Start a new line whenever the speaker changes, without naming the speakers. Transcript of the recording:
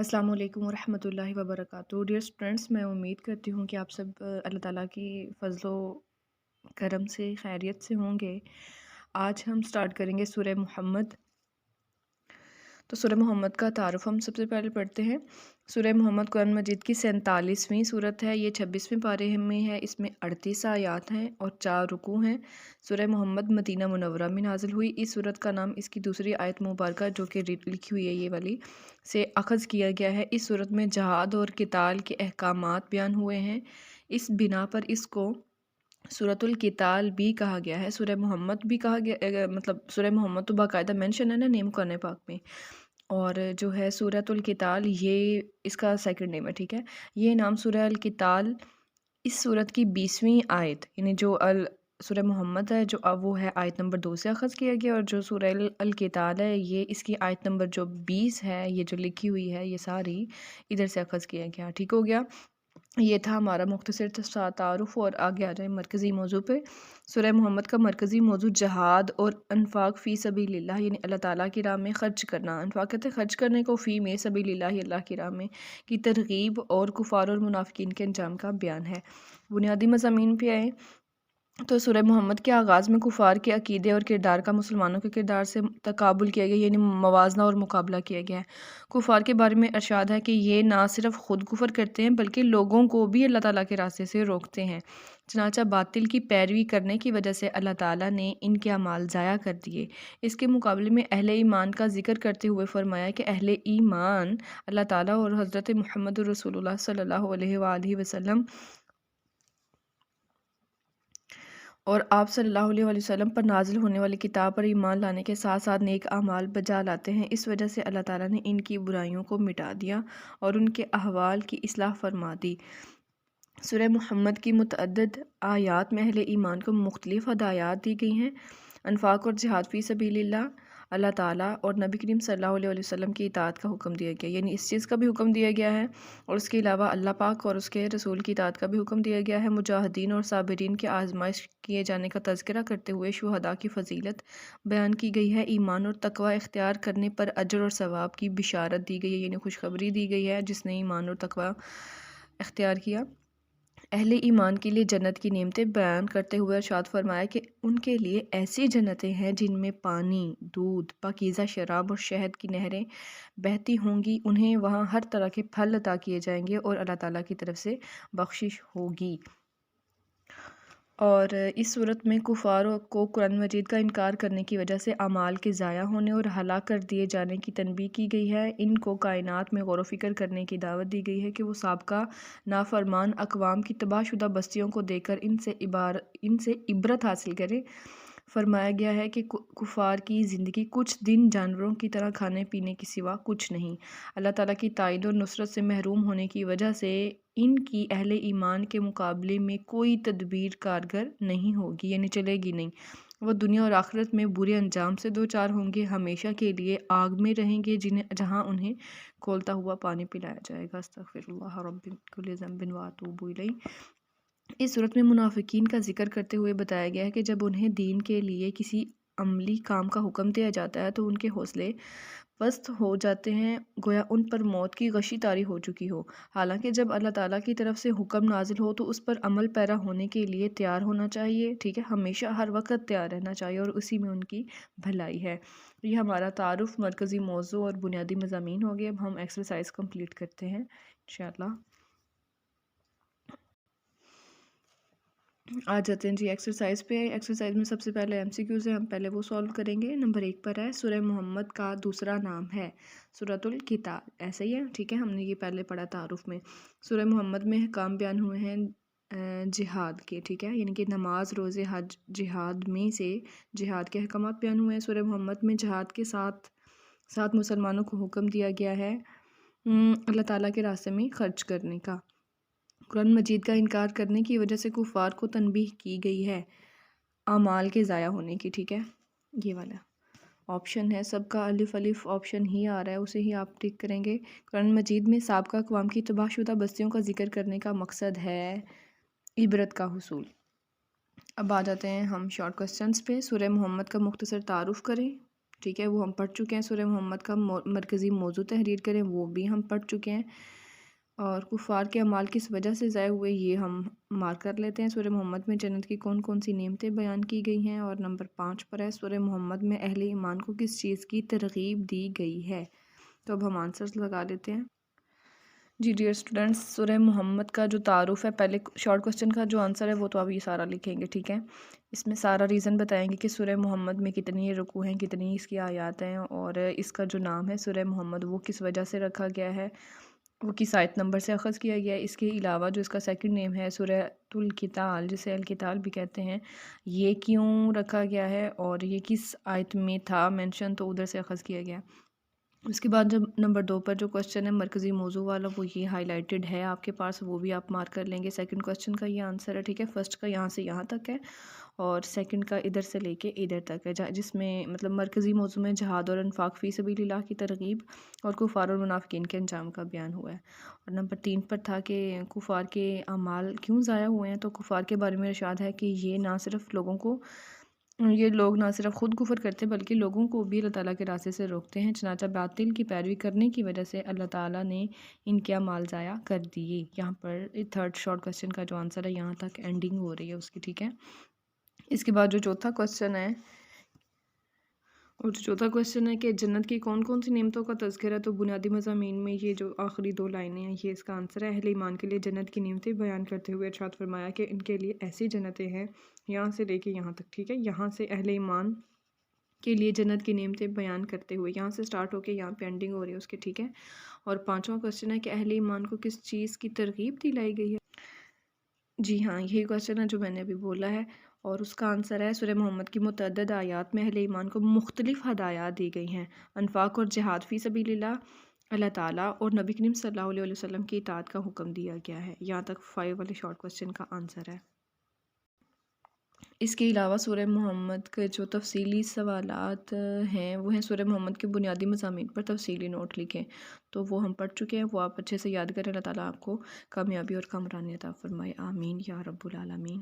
अस्सलाम वालेकुम वरहमतुल्लाहि वबरकातुहू। डियर स्टूडेंट्स, मैं उम्मीद करती हूँ कि आप सब अल्लाह ताला की फ़ज़लो करम से खैरियत से होंगे। आज हम स्टार्ट करेंगे सूरह मुहम्मद। तो सूरह मुहम्मद का तारुफ़ हम सबसे पहले पढ़ते हैं। सूरह मुहम्मद कुरान मजीद की 47वीं सूरत है। ये 26वें पारे में है। इसमें 38 आयात हैं और 4 रुकू हैं। सूरह मुहम्मद मदीना मुनव्वरा में नाजिल हुई। इस सूरत का नाम इसकी दूसरी आयत मुबारका जो कि लिखी हुई है ये वाली से अखज़ किया गया है। इस सूरत में जहाद और क़िताल के अहकामात बयान हुए हैं। इस बिना पर इसको सूरतुल क़िताल भी कहा गया है। सूरह मुहम्मद भी कहा गया, मतलब सूरह मुहम्मद तो बाकायदा मेंशन है ना नेम कुरान पाक में। और जो है सूरतुल क़िताल ये इसका सेकंड नेम है, ठीक है। ये नाम सूरह अल क़िताल इस सूरत की 20वीं आयत यानी जो सूरह मुहम्मद है जो वो है आयत नंबर 2 से अखज़ किया गया, और जो सूरह अल क़िताल है ये इसकी आयत नंबर जो 20 है, ये जो लिखी हुई है ये सारी इधर से अखज़ किया गया। ठीक हो गया। ये था हमारा मुख्तसर सा तारुफ़। और आगे आ जाए मरकज़ी मौजू पे। सूरह मुहम्मद का मरकज़ी मौजू जहाद और अनफ़ाक़ फ़ी सबीलिल्लाह यानी अल्लाह ताला की राह में ख़र्च करना। अनफ़ाक़ कहते हैं ख़र्च करने को, फ़ी में सबीलिल्लाह अल्लाह की राह में की तरग़ीब और कुफ़ार और मुनाफ़िकीन के अंजाम का बयान है। बुनियादी मज़ामीन पे आए तो सूरह मुहम्मद के आगाज़ में कुफ़ार के अक़ीदे और किरदार का मुसलमानों के किरदार से तकाबुल किया गया, यानी मवाजना और मुकाबला किया गया है। कुफ़ार के बारे में इरशाद है कि ये ना सिर्फ ख़ुद कुफ़र करते हैं बल्कि लोगों को भी अल्लाह ताला के रास्ते से रोकते हैं। चनाचा बातिल की पैरवी करने की वजह से अल्लाह ताला ने इनके अमाल ज़ाया कर दिए। इसके मुकाबले में अहले ईमान का ज़िक्र करते हुए फ़रमाया कि अहले ईमान अल्लाह ताला और हज़रत मुहम्मद रसूलुल्लाह सल्लल्लाहु अलैहि वसल्लम और आप सल्लल्लाहु अलैहि वसल्लम पर नाजिल होने वाली किताब पर ईमान लाने के साथ साथ नेक अमाल बजा लाते हैं। इस वजह से अल्लाह ताला ने इनकी बुराइयों को मिटा दिया और उनके अहवाल की इस्लाह फरमा दी। सूरह मुहम्मद की मुतअद्दिद आयात में अहले ईमान को मुख्तलिफ हदायत दी गई हैं। अनफ़ाक़ और जिहाद फ़ी सबीलिल्लाह, अल्लाह ताला और नबी करीम सल्लल्लाहु अलैहि वसल्लम की इताअत का हुक्म दिया गया, यानी इस चीज़ का भी हुक्म दिया गया है। और उसके अलावा अल्लाह पाक और उसके रसूल की इताअत का भी हुक्म दिया गया है। मुजाहिदीन और साबिरीन के आज़माइश किए जाने का तज़किरा करते हुए शुहदा की फ़जीलत बयान की गई है। ईमान और तक़वा इख्तियार करने पर अजर और सवाब की बिशारत दी गई है, यानी खुशखबरी दी गई है जिसने ईमान और तक़वा इख्तियार किया। अहले ईमान के लिए जन्नत की नेमतें बयान करते हुए इरशाद फरमाया कि उनके लिए ऐसी जन्नतें हैं जिनमें पानी, दूध, पाकीज़ा शराब और शहद की नहरें बहती होंगी। उन्हें वहाँ हर तरह के फल अता किए जाएंगे और अल्लाह ताला की तरफ से बख्शिश होगी। और इस सूरत में कुफ़ार को कुरान मजीद का इनकार करने की वजह से अमाल के ज़ाया होने और हलाक कर दिए जाने की तनबीह की गई है। इनको कायनात में गौर व फ़िक्र करने की दावत दी गई है कि वो साबका नाफरमान अक़वाम की तबाहशुदा बस्तियों को देखकर इनसे इबरत हासिल करें। फरमाया गया है कि कुफ़ार की ज़िंदगी कुछ दिन जानवरों की तरह खाने पीने के सिवा कुछ नहीं। अल्लाह ताला की ताईद और नुसरत से महरूम होने की वजह से इनकी अहले ईमान के मुकाबले में कोई तदबीर कारगर नहीं होगी, यानी चलेगी नहीं। वो दुनिया और आखिरत में बुरे अंजाम से दो चार होंगे, हमेशा के लिए आग में रहेंगे जहाँ उन्हें खौलता हुआ पानी पिलाया जाएगा। अस्तग़फिरुल्लाह रब्बी कुल्लि ज़ंबिन व अतूबु इलैह। इस सूरत में मुनाफिकीन का जिक्र करते हुए बताया गया है कि जब उन्हें दीन के लिए किसी अमली काम का हुक्म दिया जाता है तो उनके हौसले पस्त हो जाते हैं, गोया उन पर मौत की गशी तारी हो चुकी हो। हालांकि जब अल्लाह ताला की तरफ से हुक्म नाजिल हो तो उस पर अमल पैरा होने के लिए तैयार होना चाहिए, ठीक है। हमेशा हर वक्त तैयार रहना चाहिए और उसी में उनकी भलाई है। ये हमारा तारुफ, मरकज़ी मौजू और बुनियादी मज़ामीन हो गए। अब हम एक्सरसाइज कंप्लीट करते हैं इंशाअल्लाह। आ जाते हैं जी एक्सरसाइज पे। एक्सरसाइज में सबसे पहले एमसीक्यूज़ है, हम पहले वो सॉल्व करेंगे। नंबर 1 पर है सूरह मुहम्मद का दूसरा नाम है सूरतुल क़िताल, ऐसा ही है, ठीक है। हमने ये पहले पढ़ा तारुफ में। सूरह मुहम्मद में अहकाम बयान हुए हैं जिहाद के, ठीक है, यानी कि नमाज, रोज़े, हज, जिहाद में से जिहाद के अहकामात बयान हुए हैं। सूरह मुहम्मद में जिहाद के साथ साथ मुसलमानों को हुक्म दिया गया है अल्लाह ताला के रास्ते में ख़र्च करने का। कुरान मजीद का इनकार करने की वजह से कुफ़ार को तनबीह की गई है अमाल के ज़ाया होने की, ठीक है। ये वाला ऑप्शन है सबका अलिफ अलिफ ऑप्शन ही आ रहा है, उसे ही आप टिक करेंगे। कुरान मजीद में साबका अक़वाम की तबाहशुदा बस्तियों का जिक्र करने का मकसद है इबरत का हुसूल। अब आ जाते हैं हम शॉर्ट क्वेश्चंस पे। सूरह मुहम्मद का मुख्तसर तारुफ़ करें, ٹھیک ہے، وہ ہم پڑھ چکے ہیں۔ سورہ محمد کا مرکزی موضوع تحریر کریں، وہ بھی ہم پڑھ چکے ہیں۔ اور کفار کے اعمال کس وجہ سے ضائع ہوئے، یہ ہم مارک کر لیتے ہیں۔ سورہ محمد میں جنت کی کون کون سی نعمتیں بیان کی گئی ہیں، اور نمبر 5 پر ہے سورہ محمد میں اہل ایمان کو کس چیز کی ترغیب دی گئی ہے۔ تو اب ہم آنسرز لگا لیتے ہیں۔ جی ڈیئر اسٹوڈنٹس، سورہ محمد کا جو تعارف ہے، پہلے شارٹ کوسچن کا جو آنسر ہے وہ تو آپ یہ سارا لکھیں گے، ٹھیک ہے۔ اس میں سارا ریزن بتائیں گے کہ سورہ محمد میں کتنی رکوع ہیں، کتنی اس کی آیات ہیں، اور اس کا جو نام ہے سورہ محمد وہ کس وجہ سے رکھا گیا ہے، وہ کس آیت نمبر سے اخذ کیا گیا ہے۔ اس کے علاوہ جو اس کا سیکنڈ نیم ہے سورۃ القتال، جسے القتال بھی کہتے ہیں، یہ کیوں رکھا گیا ہے اور یہ کس آیت میں تھا مینشن، تو ادھر سے اخذ کیا گیا۔ اس کے بعد جب نمبر 2 پر جو کوسچن ہے مرکزی موضوع والا، وہ یہ ہائی لائٹڈ ہے آپ کے پاس، وہ بھی آپ مارک کر لیں گے۔ سیکنڈ کوسچن کا یہ آنسر ہے، ٹھیک ہے۔ فرسٹ کا یہاں سے یہاں تک ہے، اور سیکنڈ کا ادھر سے لے کے ادھر تک ہے، جس میں مطلب مرکزی موضوع میں جہاد اور انفاق فی سبیل اللہ کی ترغیب اور کفار اور منافقین کے انجام کا بیان ہوا ہے۔ اور نمبر 3 پر تھا کہ کفار کے اعمال کیوں ضائع ہوئے ہیں، تو کفار کے بارے میں ارشاد ہے کہ یہ لوگ نہ صرف خود کفر کرتے بلکہ لوگوں کو بھی اللہ تعالیٰ کے راستے سے روکتے ہیں، چنانچہ باطل کی پیروی کرنے کی وجہ سے اللہ تعالیٰ نے ان کے اعمال ضائع کر دیے۔ یہاں پر تھرڈ شارٹ کوسچن کا جو آنسر ہے یہاں تک اینڈنگ ہو رہی ہے اس کی، ٹھیک ہے۔ اس کے بعد جو چوتھا کوسچن ہے، اور جو چوتھا کوسچن ہے کہ جنت کی کون کون سی نعمتوں کا تذکرہ ہے، تو بنیادی مضامین میں یہ جو آخری 2 لائنیں ہیں یہ اس کا آنسر ہے۔ اہل ایمان کے لیے جنت کی نعمتیں بیان کرتے ہوئے ارشاد فرمایا کہ ان کے لیے ایسی جنتیں ہیں، یہاں سے لے کے یہاں تک، ٹھیک ہے۔ یہاں سے اہل ایمان کے لیے جنت کی نعمتیں بیان کرتے ہوئے یہاں سے سٹارٹ ہو کے یہاں پہ اینڈنگ ہو رہی ہے اس کے، ٹھیک ہے۔ اور 5واں کوسچن ہے کہ اہل ایمان کو کس چیز کی ترغیب دلائی گئی ہے۔ جی ہاں، یہی کوسچن ہے جو میں نے ابھی بولا ہے، اور اس کا آنسر ہے سورہ محمد کی متعدد آیات میں اہل ایمان کو مختلف ہدایات دی گئی ہیں۔ انفاق اور جہاد فی سبیل اللہ، اللہ تعالیٰ اور نبی کریم صلی اللہ علیہ وسلم کی اطاعت کا حکم دیا گیا ہے۔ یہاں تک 5 والے شارٹ کوسچن کا آنسر ہے۔ اس کے علاوہ سورہ محمد کے جو تفصیلی سوالات ہیں وہ ہیں سورہ محمد کے بنیادی مضامین پر تفصیلی نوٹ لکھیں، تو وہ ہم پڑھ چکے ہیں، وہ آپ اچھے سے یاد کریں۔ اللہ تعالیٰ آپ کو کامیابی اور کامرانی عطا فرمائے، آمین یا رب العالمین۔